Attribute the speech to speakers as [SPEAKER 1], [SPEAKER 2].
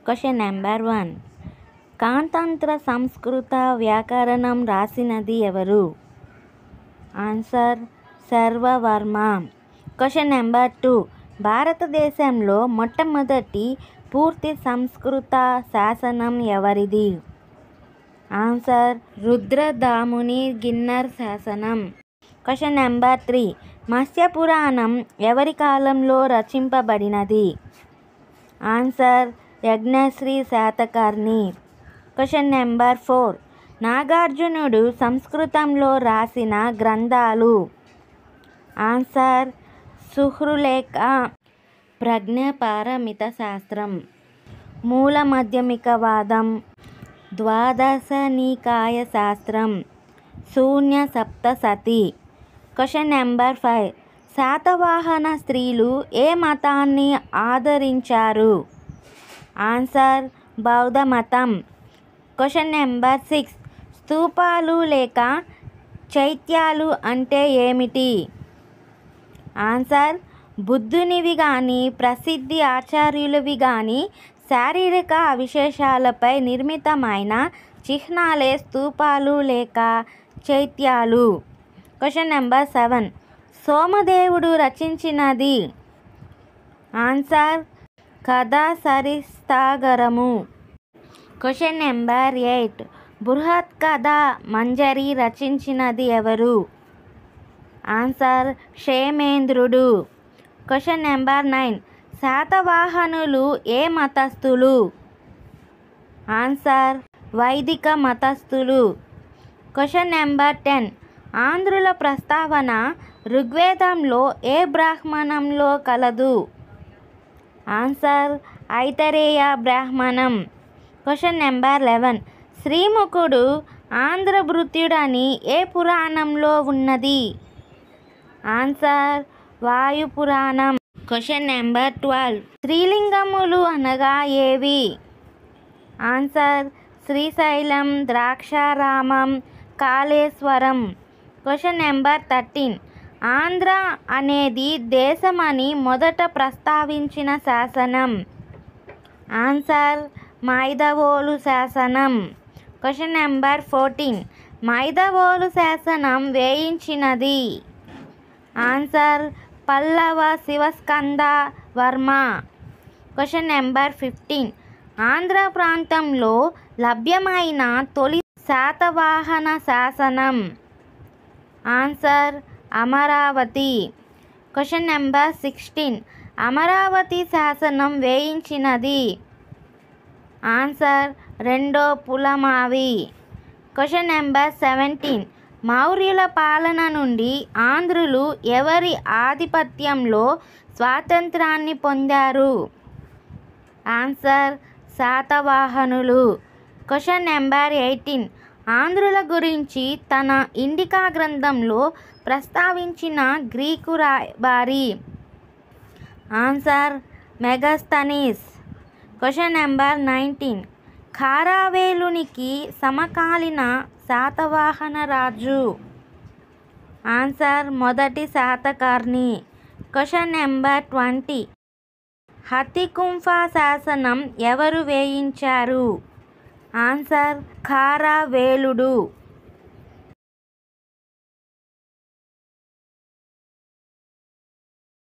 [SPEAKER 1] Question number 1. Katantra సంస్కృత వ్యాకరణం రాసినది ఎవరు? ఆన్సర్ సర్వవర్మ. Question number 2. భారతదేశంలో మొట్టమొదటి పూర్తి సంస్కృత శాసనం ఎవరిది? ఆన్సర్ రుద్రదాముని గిన్నర్ శాసనం. Question number 3. మత్స్యపురాణం ఎవరి కాలంలో రచింపబడినది? Answer Yajnashri Satakarni. Question number 4. నాగార్జునుడు సంస్కృతంలో రాసిన గ్రంథాలు? ఆన్సర్ సుహృలేఖ, ప్రజ్ఞాపారమిత శాస్త్రం, మూల మాధ్యమికవాదం, ద్వాదశనికాయ శాస్త్రం, శూన్య సప్తశతి. Question number 5. శాతవాహన స్త్రీలు ఏ మతాన్ని ఆదరించారు? ఆన్సర్ బౌద్ధ మతం. Question number 6. స్తూపాలు లేక చైత్యాలు అంటే ఏమిటి? ఆన్సర్ బుద్ధునివి కానీ ప్రసిద్ధి ఆచార్యులవి కానీ శారీరక విశేషాలపై నిర్మితమైన చిహ్నాలే స్తూపాలు లేక చైత్యాలు. Question number 7. సోమదేవుడు రచించినది? Answer Kathasaritsagaram. Question number 8. Brihat Katha Manjari రచించినది ఎవరు? ఆన్సర్ క్షేమేంద్రుడు. Question number 9. శాతవాహనులు ఏ మతస్థులు? ఆన్సర్ వైదిక మతస్థులు. Question number 10. ఆంధ్రుల ప్రస్తావన ఋగ్వేదంలో ఏ బ్రాహ్మణంలో కలదు? ఆన్సర్ ఐతరేయ బ్రాహ్మణం. Question number 11. శ్రీముఖుడు ఆంధ్రభృత్యుడని ఏ పురాణంలో ఉన్నది? ఆన్సర్ వాయుపురాణం. Question number 12. స్త్రీలింగములు అనగా ఏవి? Answer Srisailam, Draksharamam, Kaleswaram. Question number 13. Andhra అనేది దేశమని మొదట ప్రస్తావించిన శాసనం? ఆన్సర్ మైదవోలు శాసనం. Question number 14. మైదవోలు శాసనం వేయించినది? Answer Pallava Sivaskanda Varma. Question number 15. Andhra ప్రాంతంలో లభ్యమైన తొలి శాతవాహన శాసనం? Answer Amaravati. Question number 16. Amaravati శాసనం వేయించినది? ఆన్సర్ రెండో పులమావి. Question number 17. మౌర్యుల పాలన నుండి ఆంధ్రులు ఎవరి ఆధిపత్యంలో స్వాతంత్రాన్ని పొందారు? ఆన్సర్ శాతవాహనులు. Question number 18. ఆంధ్రుల గురించి తన ఇండికా గ్రంథంలో ప్రస్తావించిన గ్రీకు రాయబారి? Answer Megasthenes. Question number 19. ఖారవేలునికి సమకాలీన శాతవాహన రాజు? ఆన్సర్ మొదటి శాతకర్ణి. Question number 20. హతికుంఫ శాసనం ఎవరు వేయించారు? ఆన్సర్ ఖారవేలుడు.